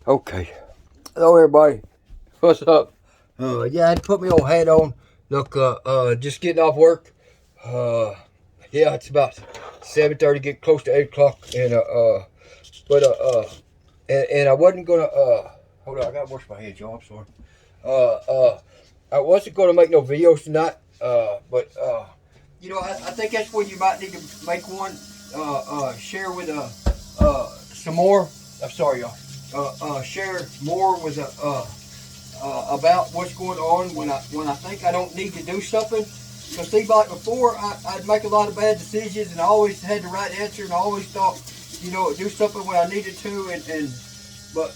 Okay. Hello, everybody. What's up? Yeah, I had to put my old hat on. Look, just getting off work. Uh, yeah, it's about 7:30, get close to 8 o'clock. But, and I wasn't gonna, hold on, I gotta wash my hands, y'all. I'm sorry. Uh, uh, I wasn't gonna make no videos tonight. I think that's when you might need to make one. Share with, some more. I'm sorry, y'all. Share more with about what's going on when I think I don't need to do something. Because see, like before, I'd make a lot of bad decisions, and I always had the right answer, and I always thought, do something when I needed to, but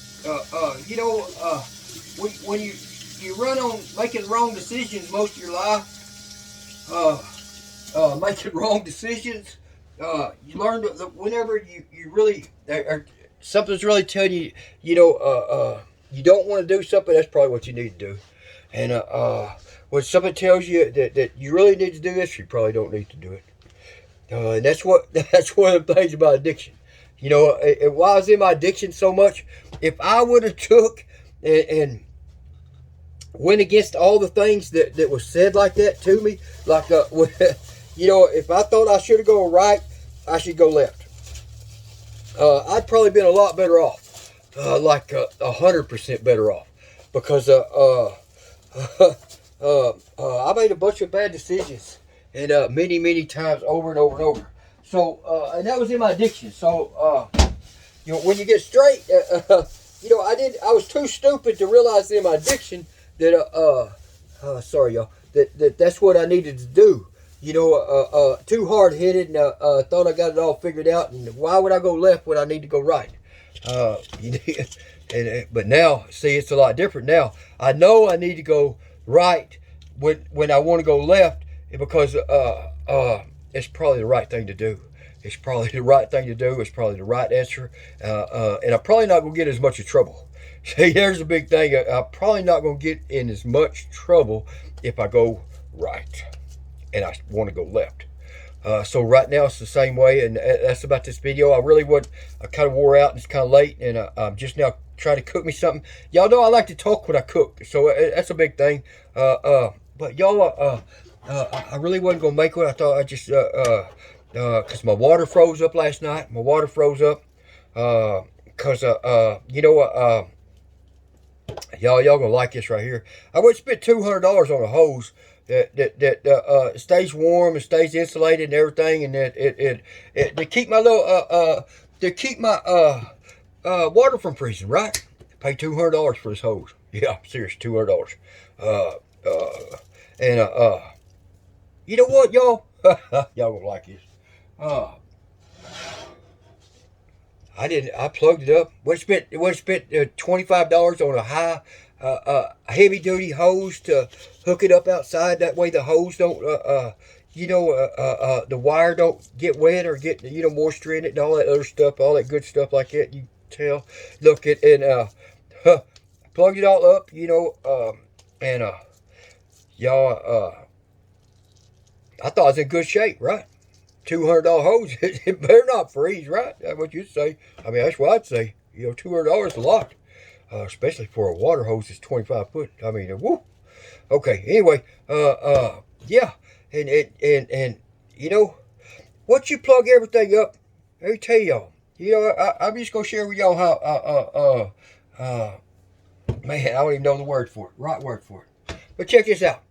when you run on making wrong decisions most of your life, making wrong decisions, you learn that whenever you really something's really telling you, you don't want to do something, that's probably what you need to do. And when something tells you that you really need to do this, you probably don't need to do it. And that's one of the things about addiction. And why I was in my addiction so much, if I would have took and went against all the things that was said like that to me, like if I thought I should have gone right, I should go left. I'd probably been a lot better off, 100% better off, because I made a bunch of bad decisions, and many times over and over and over. So and that was in my addiction. So when you get straight, I was too stupid to realize in my addiction that sorry y'all, that's what I needed to do. Too hard headed, and thought I got it all figured out. And why would I go left when I need to go right? Uh, but now, see, it's a lot different now. I know I need to go right when I want to go left, because it's probably the right thing to do. It's probably the right thing to do. It's probably the right answer, and I'm probably not gonna get as much trouble. See, there's a big thing. I'm probably not gonna get in as much trouble if I go right and I want to go left. So right now it's the same way, and that's about this video. I kind of wore out, and it's kind of late, and I'm just now trying to cook me something. Y'all know I like to talk when I cook, so that's a big thing. But y'all, I really wasn't gonna make one. I thought I just because my water froze up last night. My water froze up because y'all gonna like this right here. I would spend $200 on a hose that stays warm and stays insulated and everything, and it to keep my water from freezing. Right? Pay $200 for this hose. Yeah, serious, $200. Uh, uh, and you know what, y'all? Y'all gonna like this. Uh, I plugged it up. We spent $25 on a heavy duty hose to hook it up outside. That way the hose don't the wire don't get wet or get moisture in it and all that other stuff, all that good stuff like that. You tell. Look at and plugged it all up. And y'all I thought it was in good shape, right? $200 hose, it better not freeze, right? That's what you'd say. I mean, that's what I'd say. $200 is a lot, especially for a water hose that's 25 foot. I mean, woo. Okay. Anyway, yeah, and once you plug everything up, let me tell y'all. I'm just gonna share with y'all how. Man, I don't even know the word for it. Right word for it. But check this out.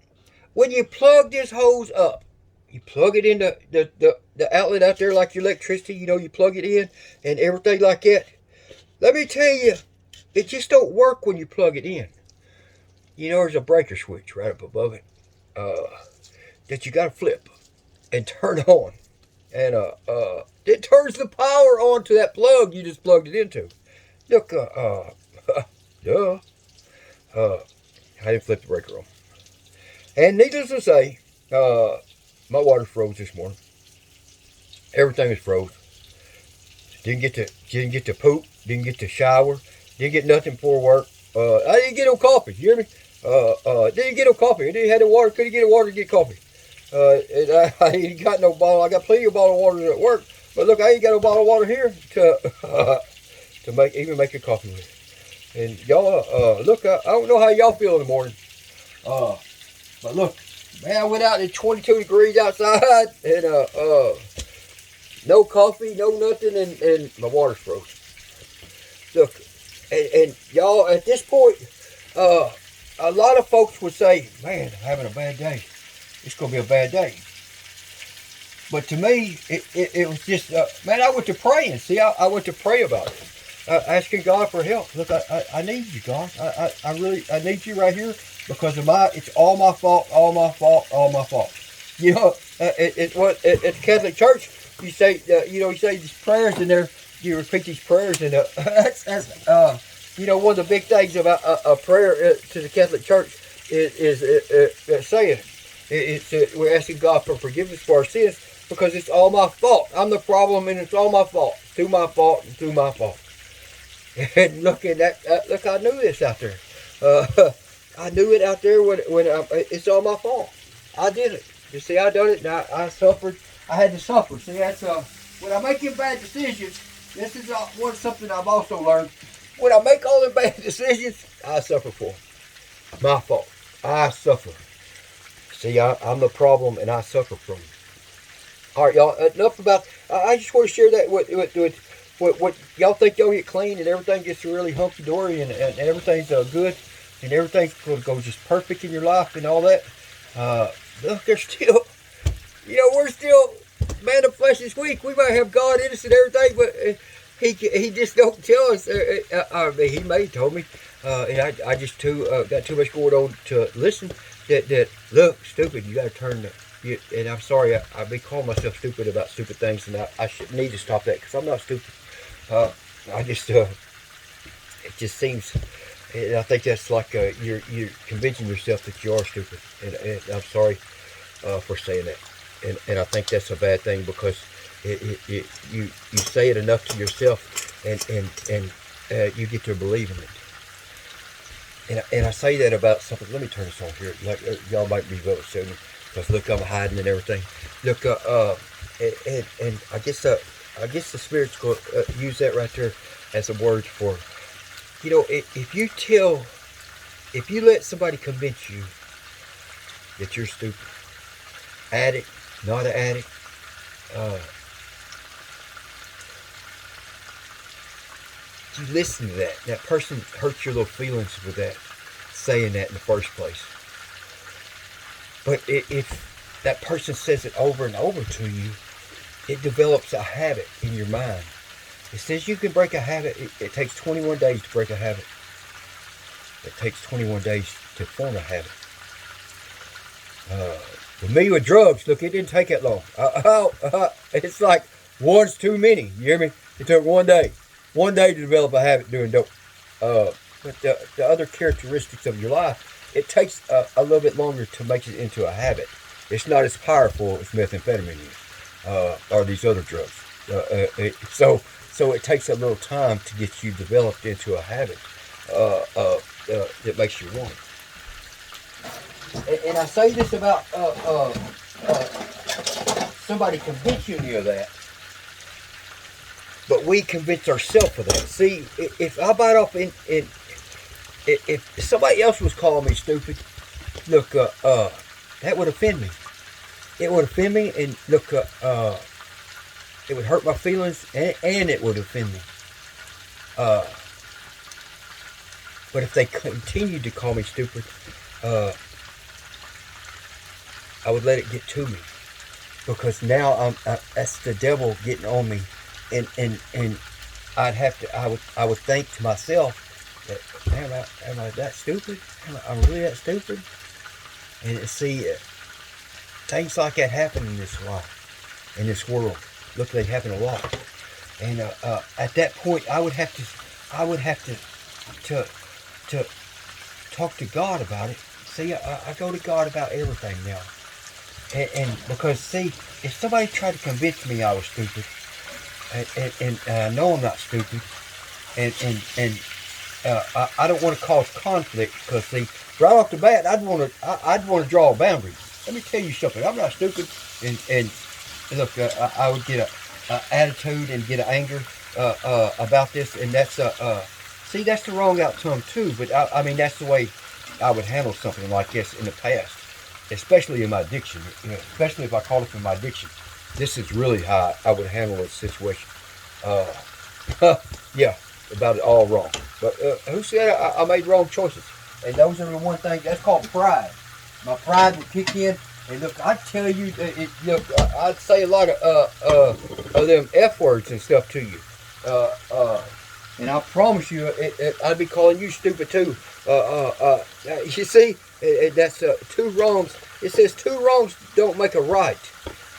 When you plug this hose up, you plug it in the outlet out there like your electricity, you plug it in and everything like that. Let me tell you, it just don't work when you plug it in. There's a breaker switch right up above it that you got to flip and turn on. And it turns the power on to that plug you just plugged it into. Look, duh. I didn't flip the breaker on. And needless to say, my water froze this morning. Everything was froze. Didn't get to poop. Didn't get to shower. Didn't get nothing before work. I didn't get no coffee. You hear me? Didn't get no coffee. I didn't have no water. Couldn't get no water to get coffee. And I ain't got no bottle. I got plenty of bottled water at work. But look, I ain't got no bottled water here to make a coffee with. And y'all, look, I don't know how y'all feel in the morning. But look, man, I went out at 22 degrees outside, and no coffee, no nothing, and my water's frozen. Look, and y'all, at this point, a lot of folks would say, man, I'm having a bad day. It's going to be a bad day. But to me, it was just, man, I went to praying. See, I went to pray about it. Asking God for help. Look, I need you, God. I really need you right here because it's all my fault, all my fault, all my fault. You know, at the Catholic Church, you say, you say these prayers in there, you repeat these prayers, and that's one of the big things about a prayer to the Catholic Church is saying we're asking God for forgiveness for our sins because it's all my fault. I'm the problem, and it's all my fault. Through my fault and through my fault. And look at that. Look, I knew this out there. I knew it out there when it's all my fault. I did it. You see, I done it, and I suffered. I had to suffer. See, that's when I make bad decisions. This is something I've also learned. When I make all the bad decisions, I suffer for them. My fault. I suffer. See, I'm the problem, and I suffer from it. All right, y'all. Enough about. I just want to share that with what y'all think y'all get clean and everything gets really hunky dory and everything's good and everything's going to go just perfect in your life and all that. Look, there's still, we're still man of flesh this week. We might have God in us and everything, but he just don't tell us. He may have told me, and I just got too much going on to listen. That look, stupid. You got to turn. And I'm sorry, I've been calling myself stupid about stupid things, and I should need to stop that because I'm not stupid. I just, it just seems, and I think that's like you're convincing yourself that you are stupid, and I'm sorry for saying that, and I think that's a bad thing because you say it enough to yourself, and you get to believe in it. And I say that about something. Let me turn this on here. Like y'all might be able to see me. Because look, I'm hiding and everything. Look, and I guess the Spirit's going to use that right there as a word for, if you let somebody convince you that you're stupid, addict, not an addict, you listen to that person hurts your little feelings with that, saying that in the first place. But if that person says it over and over to you, it develops a habit in your mind. It says you can break a habit. It takes 21 days to break a habit. It takes 21 days to form a habit. For me with drugs, look, it didn't take that long. It's like one's too many. You hear me? It took 1 day. 1 day to develop a habit doing dope. But the other characteristics of your life, it takes a little bit longer to make it into a habit. It's not as powerful as methamphetamine is, or these other drugs. So it takes a little time to get you developed into a habit that makes you want it. And I say this about somebody convincing you of that, but we convince ourselves of that. See, if I bite off if somebody else was calling me stupid, look, that would offend me. It would offend me, and look, it would hurt my feelings, and it would offend me. But if they continued to call me stupid, I would let it get to me, because now that's the devil getting on me, and I would think to myself, am I that stupid? Am I really that stupid? And see, things like that happen in this life, in this world. Look, they happen a lot. And at that point, I would have to talk to God about it. See, I go to God about everything now. And because, see, if somebody tried to convince me I was stupid, and I know I'm not stupid, and I don't want to cause conflict, because see, right off the bat, I'd want to draw a boundary. Let me tell you something. I'm not stupid, and look, I would get a attitude and get an anger about this, and that's See, that's the wrong outcome too. But I mean, that's the way I would handle something like this in the past, especially in my addiction. You know, especially if I caught up in my addiction. This is really how I would handle a situation. Yeah, about it all wrong. But who said I made wrong choices? And those are the one thing, that's called pride. My pride would kick in. And look, I tell you, look, I'd say a lot of them F words and stuff to you. And I promise you, I'd be calling you stupid too. You see, that's two wrongs. It says two wrongs don't make a right.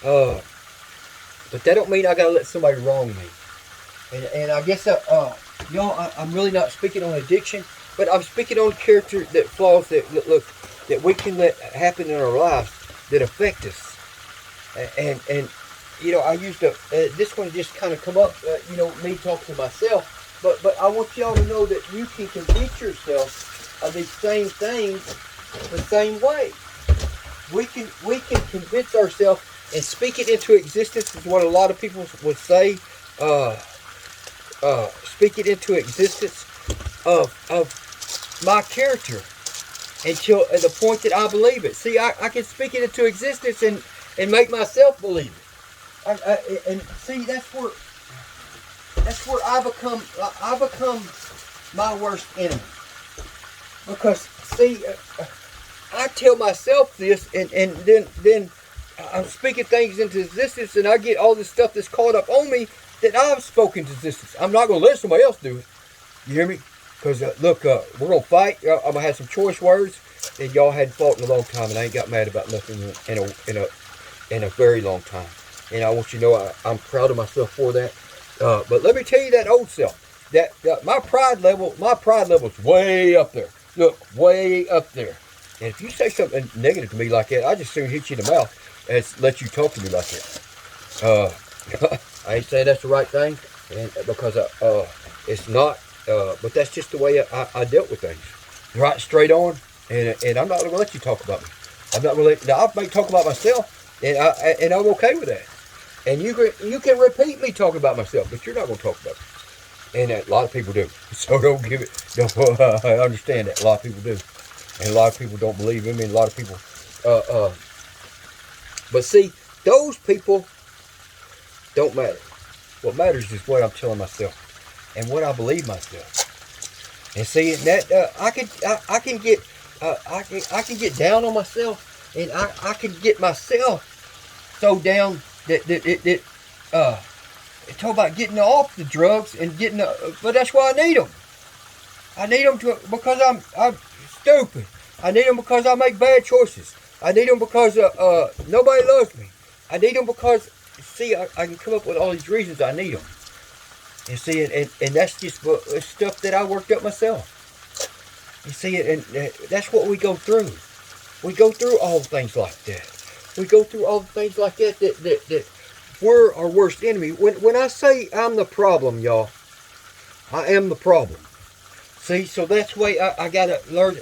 But that don't mean I gotta let somebody wrong me. And I guess y'all, I'm really not speaking on addiction, but I'm speaking on character that flaws that we can let happen in our lives that affect us. And you know, I used to this one just kind of come up, you know, me talking to myself. But I want y'all to know that you can convince yourself of these same things the same way. We can convince ourselves and speak it into existence is what a lot of people would say. Speak it into existence of my character until at the point that I believe it. See, I can speak it into existence and make myself believe it. And see, that's where I become my worst enemy. Because see, I tell myself this, and then I'm speaking things into existence, and I get all this stuff that's caught up on me that I've spoken to existence. I'm not going to let somebody else do it. You hear me? Because look, we're going to fight. I'm going to have some choice words, and y'all hadn't fought in a long time, and I ain't got mad about nothing in a very long time. And I want you to know I'm proud of myself for that. But let me tell you, that old self, that my pride level's way up there. Look, way up there. And if you say something negative to me like that, I just soon hit you in the mouth and let you talk to me like that. I ain't saying that's the right thing, and because it's not. But that's just the way I dealt with things. Right, straight on, and I'm not going to let you talk about me. I'm not going to let. Now I may talk about myself, and I'm okay with that. And you can repeat me talking about myself, but you're not going to talk about me. And a lot of people do. So don't give it. Don't I understand that a lot of people do, and a lot of people don't believe in me. And a lot of people. But see, those people don't matter. What matters is what I'm telling myself and what I believe myself. And see, that I can get down on myself, and I can get myself so down that talk about getting off the drugs and getting but that's why I need them. I need them because I'm stupid. I need them because I make bad choices. I need them because nobody loves me. I need them because see, I can come up with all these reasons I need them. You see, and that's just stuff that I worked up myself. You see, and that's what we go through. We go through all things like that. We go through all the things like that we're our worst enemy. When I say I'm the problem, y'all, I am the problem. See, so that's why I gotta learn.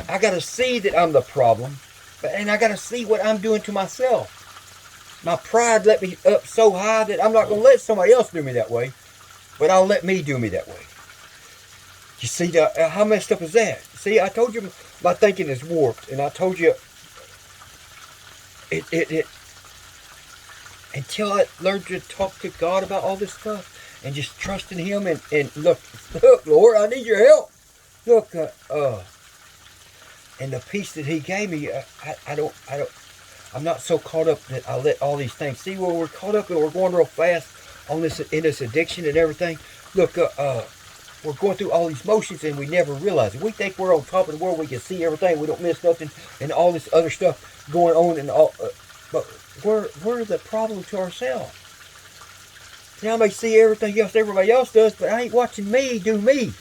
I gotta see that I'm the problem, and I gotta see what I'm doing to myself. My pride let me up so high that I'm not gonna let somebody else do me that way, but I'll let me do me that way. You see, how messed up is that? See, I told you my thinking is warped, and I told you it until I learned to talk to God about all this stuff and just trust in Him and look, Lord, I need your help. Look, and the peace that He gave me, I'm not so caught up that I let all these things. See, when we're caught up and we're going real fast on this in this addiction and everything. Look, we're going through all these motions and we never realize it. We think we're on top of the world. We can see everything. We don't miss nothing, and all this other stuff going on and all. But we're the problem to ourselves. Now I may see everything else everybody else does, but I ain't watching me do me.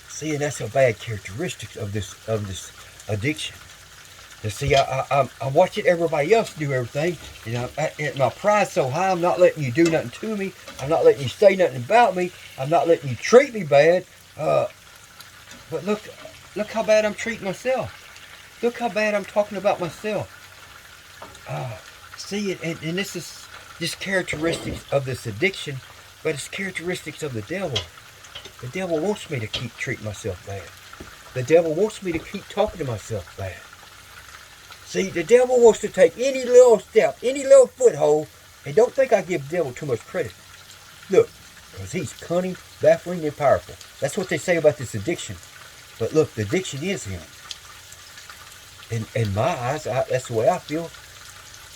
See, and that's a bad characteristic of this addiction. And see, I'm watching everybody else do everything, and my pride's so high, I'm not letting you do nothing to me. I'm not letting you say nothing about me. I'm not letting you treat me bad. But look how bad I'm treating myself. Look how bad I'm talking about myself. See, and this is just characteristics of this addiction, but it's characteristics of the devil. The devil wants me to keep treating myself bad. The devil wants me to keep talking to myself bad. See, the devil wants to take any little step, any little foothold, and don't think I give the devil too much credit. Look, because he's cunning, baffling, and powerful. That's what they say about this addiction. But look, the addiction is him. In my eyes, that's the way I feel.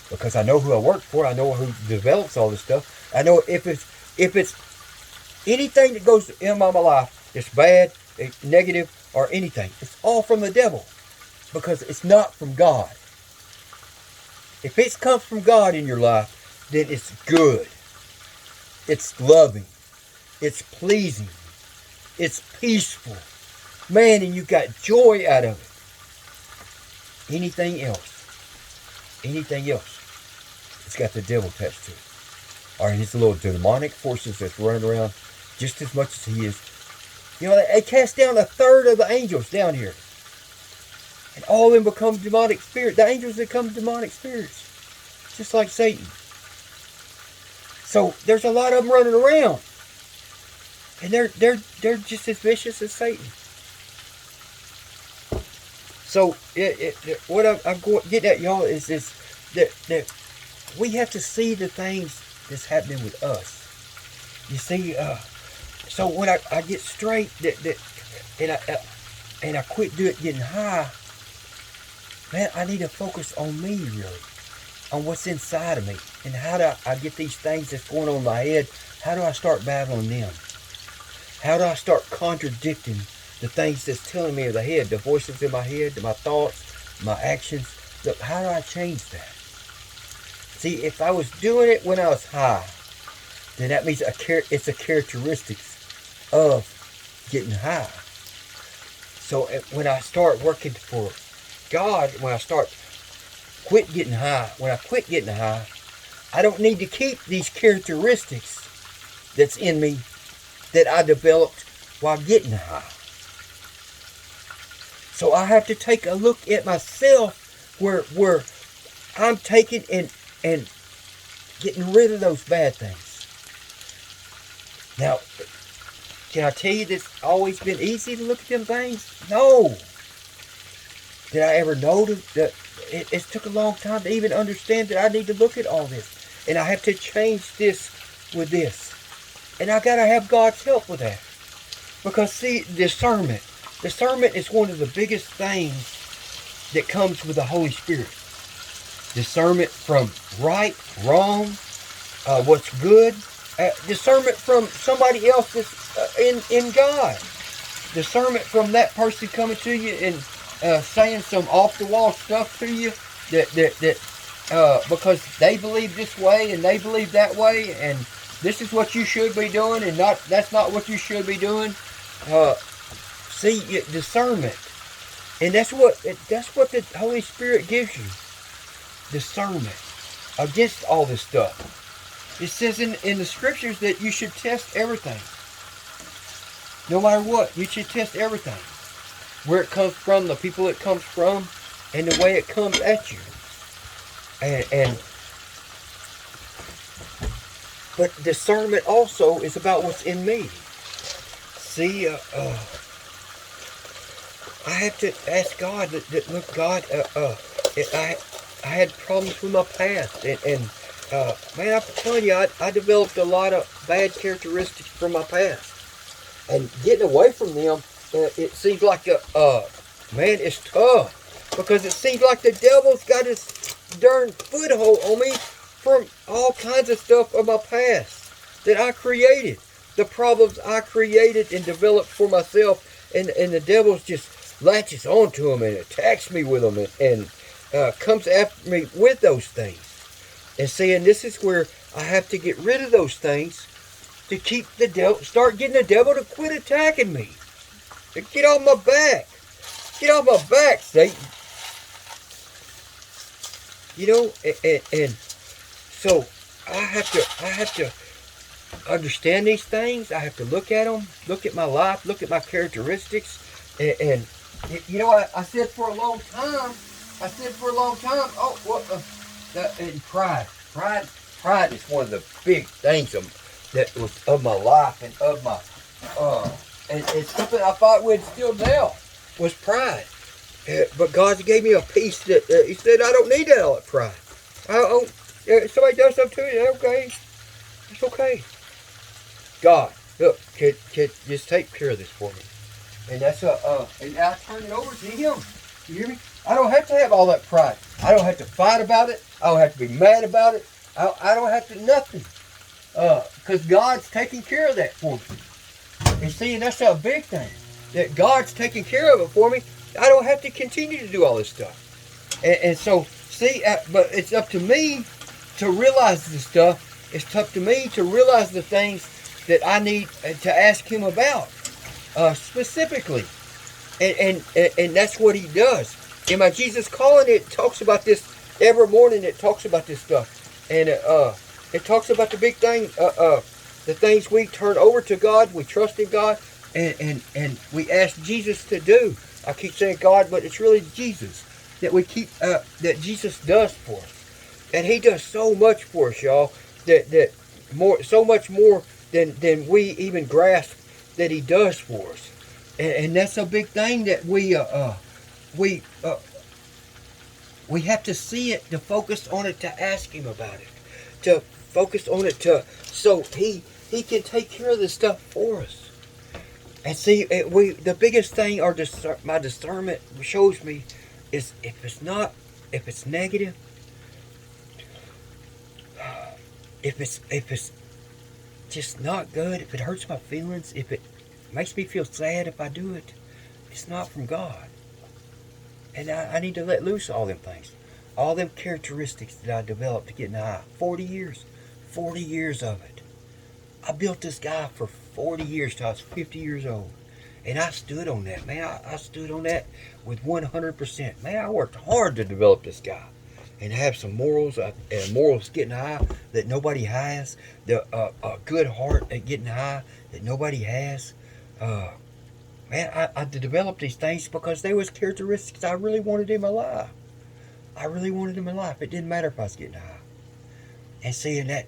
Because I know who I work for. I know who develops all this stuff. I know if it's anything that goes in my life that's bad, negative, or anything, it's all from the devil. Because it's not from God. If it comes from God in your life, then it's good. It's loving. It's pleasing. It's peaceful. Man, and you got joy out of it. Anything else, it's got the devil attached to it. Or his little demonic forces that's running around just as much as he is. You know, they cast down 1/3 of the angels down here. And all of them become demonic spirits. The angels become demonic spirits. Just like Satan. So there's a lot of them running around. And they're just as vicious as Satan. So what I'm getting at, y'all, is this, that we have to see the things that's happening with us. You see, so when I get straight, and I quit getting high, man, I need to focus on me, really, on what's inside of me, and how do I get these things that's going on in my head, how do I start battling them? How do I start contradicting the things that's telling me in the head, the voices in my head, my thoughts, my actions? Look, how do I change that? See, if I was doing it when I was high, then that means it's a characteristic of getting high. So when I start working for God, when I quit getting high, I don't need to keep these characteristics that's in me that I developed while getting high. So I have to take a look at myself where I'm taking and getting rid of those bad things. Now, can I tell you that it's always been easy to look at them things? No. Did I ever know that it took a long time to even understand that I need to look at all this. And I have to change this with this. And I got to have God's help with that. Because see, discernment. Discernment is one of the biggest things that comes with the Holy Spirit. Discernment from right, wrong, what's good. Discernment from somebody else that's in God. Discernment from that person coming to you and saying some off-the-wall stuff to you that because they believe this way and they believe that way, and this is what you should be doing, and that's not what you should be doing. See, discernment, and that's what the Holy Spirit gives you. Discernment against all this stuff. It says in the scriptures that you should test everything. No matter what, you should test everything. Where it comes from, the people it comes from, and the way it comes at you. But discernment also is about what's in me. See, I have to ask God that look, God, I had problems with my past, and man, I'm telling you, I developed a lot of bad characteristics from my past, and getting away from them, it seems like man, it's tough, because it seems like the devil's got his darn foothold on me from all kinds of stuff of my past that I created, the problems I created and developed for myself, and the devil's just latches onto them and attacks me with them and comes after me with those things. And saying this is where I have to get rid of those things to keep the devil, start getting the devil to quit attacking me. To get off my back. Get off my back, Satan. You know, and so I have to understand these things. I have to look at them, look at my life, look at my characteristics, and you know, I said for a long time, oh, well, and pride is one of the big things that was of my life and of my and something I fought with still now was pride. But God gave me a peace that He said I don't need that all that pride. If somebody does something to you, okay, it's okay. God, look, can just take care of this for me. And that's and I turn it over to Him. You hear me? I don't have to have all that pride. I don't have to fight about it. I don't have to be mad about it. I don't have to nothing. Because God's taking care of that for me. And see, that's a big thing. That God's taking care of it for me. I don't have to continue to do all this stuff. And so, see, but it's up to me to realize this stuff. It's up to me to realize the things that I need to ask Him about. Specifically, and that's what He does. And my Jesus Calling, it talks about this every morning. It talks about this stuff, and it talks about the big thing, the things we turn over to God, we trust in God, and we ask Jesus to do. I keep saying God, but it's really Jesus that we keep that Jesus does for us, and He does so much for us, y'all. That so much more than we even grasp that He does for us, and that's a big thing that we have to see it, to focus on it, to ask Him about it, to focus on it, so He can take care of this stuff for us. And see, the biggest thing my discernment shows me is if it's negative, if it's just not good, if it hurts my feelings, if it makes me feel sad if I do it, it's not from God. And I need to let loose all them things. All them characteristics that I developed to get high. 40 years. 40 years of it. I built this guy for 40 years till I was 50 years old. And I stood on that, man. I stood on that with 100%. Man, I worked hard to develop this guy. And have some morals, and morals getting high that nobody has. A good heart at getting high that nobody has. Man, I developed these things because they was characteristics I really wanted in my life. I really wanted in my life. It didn't matter if I was getting high. And seeing I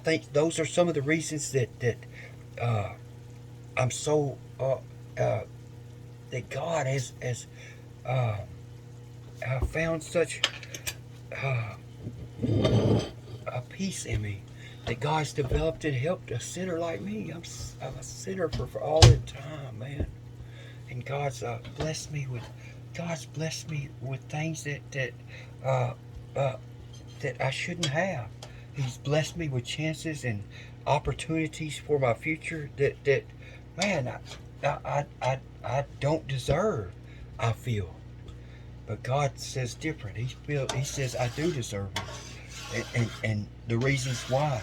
think those are some of the reasons that I'm so that God has found such a peace in me, that God's developed and helped a sinner like me. I'm a sinner for all the time, man. And God's blessed me with things that I shouldn't have. He's blessed me with chances and opportunities for my future that man, I don't deserve, I feel. But God says different. He says I do deserve it, and the reasons why,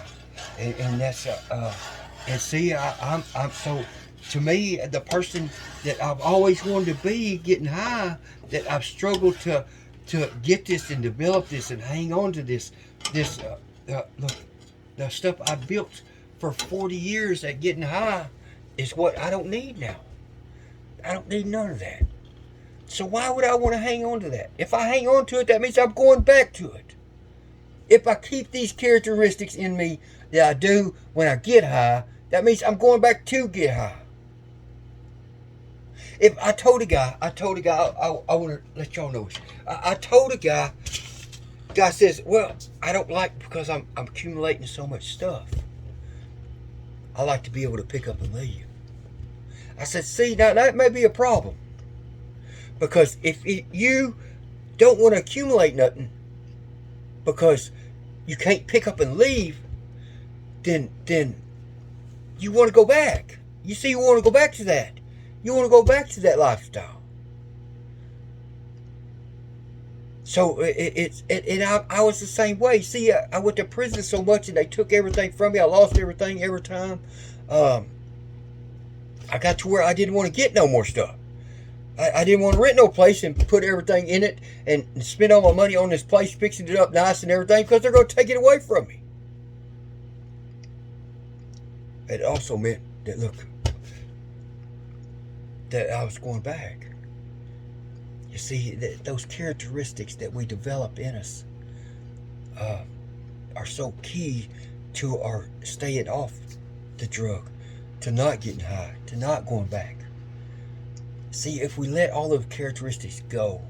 and that's and see, I'm so, to me, the person that I've always wanted to be, getting high, that I've struggled to get this and develop this and hang on to this look, the stuff I built for 40 years at getting high is what I don't need now. I don't need none of that. So why would I want to hang on to that? If I hang on to it, that means I'm going back to it. If I keep these characteristics in me that I do when I get high, that means I'm going back to get high. If I told a guy, I want to let y'all know this. I told a guy says, well, I don't like, because I'm accumulating so much stuff. I like to be able to pick up and leave. I said, see, now that may be a problem. Because if you don't want to accumulate nothing because you can't pick up and leave, then you want to go back. You see, you want to go back to that. You want to go back to that lifestyle. So I was the same way. See, I went to prison so much and they took everything from me. I lost everything every time. I got to where I didn't want to get no more stuff. I didn't want to rent no place and put everything in it and spend all my money on this place, fixing it up nice and everything, because they're going to take it away from me. It also meant that, look, that I was going back. You see, those characteristics that we develop in us are so key to our staying off the drug, to not getting high, to not going back. See, if we let all of the characteristics go,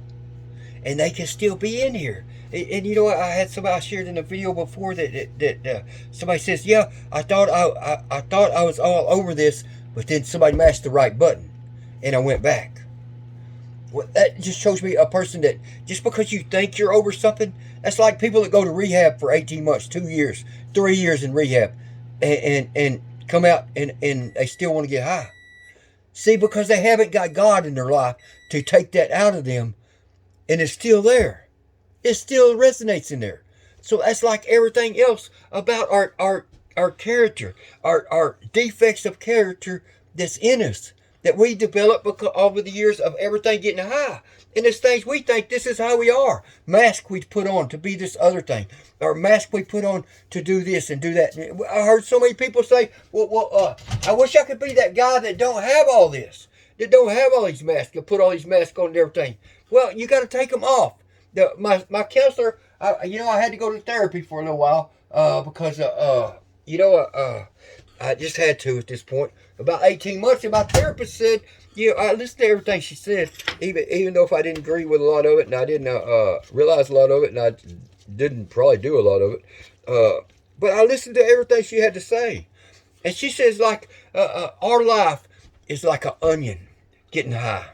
and they can still be in here. And you know what? I had somebody I shared in a video before that somebody says, "Yeah, I thought I was all over this, but then somebody mashed the right button, and I went back." Well, that just shows me a person that just because you think you're over something, that's like people that go to rehab for 18 months, 2 years, 3 years in rehab, and come out and they still want to get high. See, because they haven't got God in their life to take that out of them, and it's still there. It still resonates in there. So that's like everything else about our character, our defects of character that's in us that we develop because over the years of everything getting high. And it's things we think this is how we are. Mask we put on to be this other thing, or mask we put on to do this and do that. I heard so many people say, I wish I could be that guy that don't have all this, that don't have all these masks, and put all these masks on and everything. Well, you got to take them off. My counselor, I had to go to therapy for a little while because I just had to at this point. About 18 months, and my therapist said, I listened to everything she said, even though if I didn't agree with a lot of it, and I didn't realize a lot of it, and I didn't probably do a lot of it, but I listened to everything she had to say. And she says, like, our life is like an onion getting high.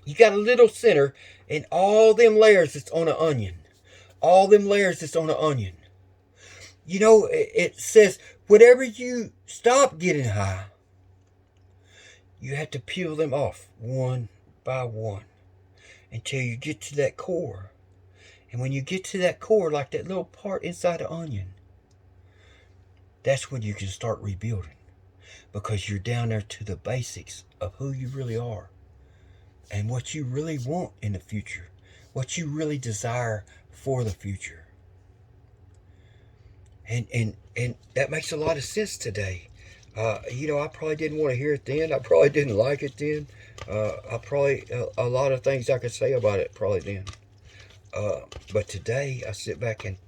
You got a little center, and all them layers that's on an onion. All them layers that's on an onion. It says, whenever you stop getting high, you have to peel them off one by one until you get to that core. And when you get to that core, like that little part inside the onion, that's when you can start rebuilding. Because you're down there to the basics of who you really are and what you really want in the future, what you really desire for the future. And that makes a lot of sense today. I probably didn't want to hear it then. I probably didn't like it then. A lot of things I could say about it probably then. But today I sit back and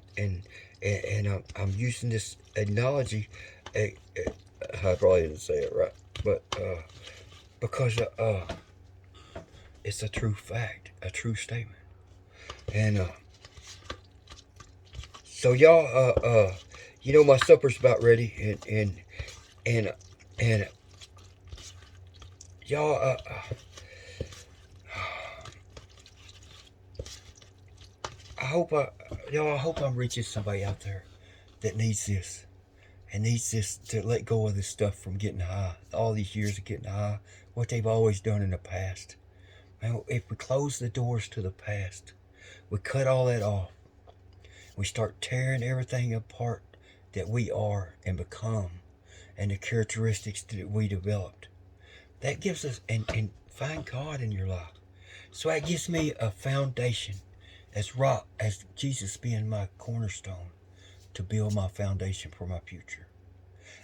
I'm using this analogy. I probably didn't say it right, but because it's a true fact, a true statement. And so y'all, my supper's about ready, and y'all, I hope I'm reaching somebody out there that needs this and needs this to let go of this stuff from getting high. All these years of getting high, what they've always done in the past. Man, if we close the doors to the past, we cut all that off. We start tearing everything apart that we are and become, and the characteristics that we developed. That gives us, and find God in your life. So that gives me a foundation as rock, as Jesus being my cornerstone to build my foundation for my future.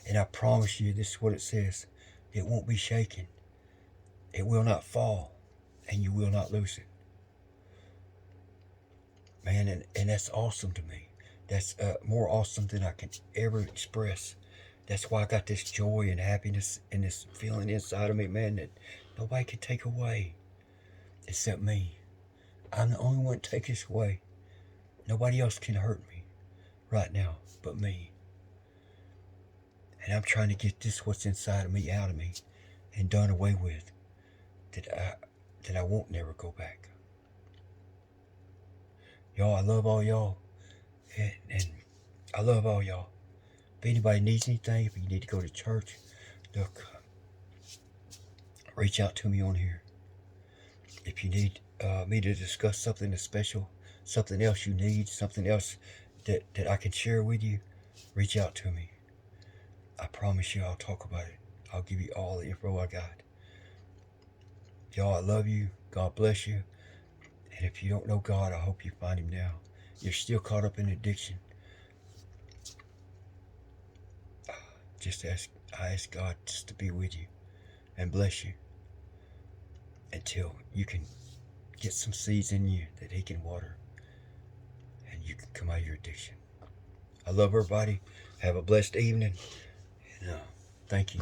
And I promise you, this is what it says. It won't be shaken. It will not fall, and you will not lose it. Man, and that's awesome to me. That's more awesome than I can ever express. That's why I got this joy and happiness and this feeling inside of me, man, that nobody can take away except me. I'm the only one to take this away. Nobody else can hurt me right now but me. And I'm trying to get this what's inside of me out of me and done away with, that I won't never go back. Y'all, I love all y'all. And I love all y'all. If anybody needs anything, if you need to go to church, look, reach out to me on here. If you need me to discuss something that's special, something else you need, something else that I can share with you, reach out to me. I promise you I'll talk about it. I'll give you all the info I got. Y'all, I love you. God bless you. And if you don't know God, I hope you find him now. You're still caught up in addiction. I ask God just to be with you and bless you until you can get some seeds in you that he can water and you can come out of your addiction. I love everybody. Have a blessed evening. And, Thank you.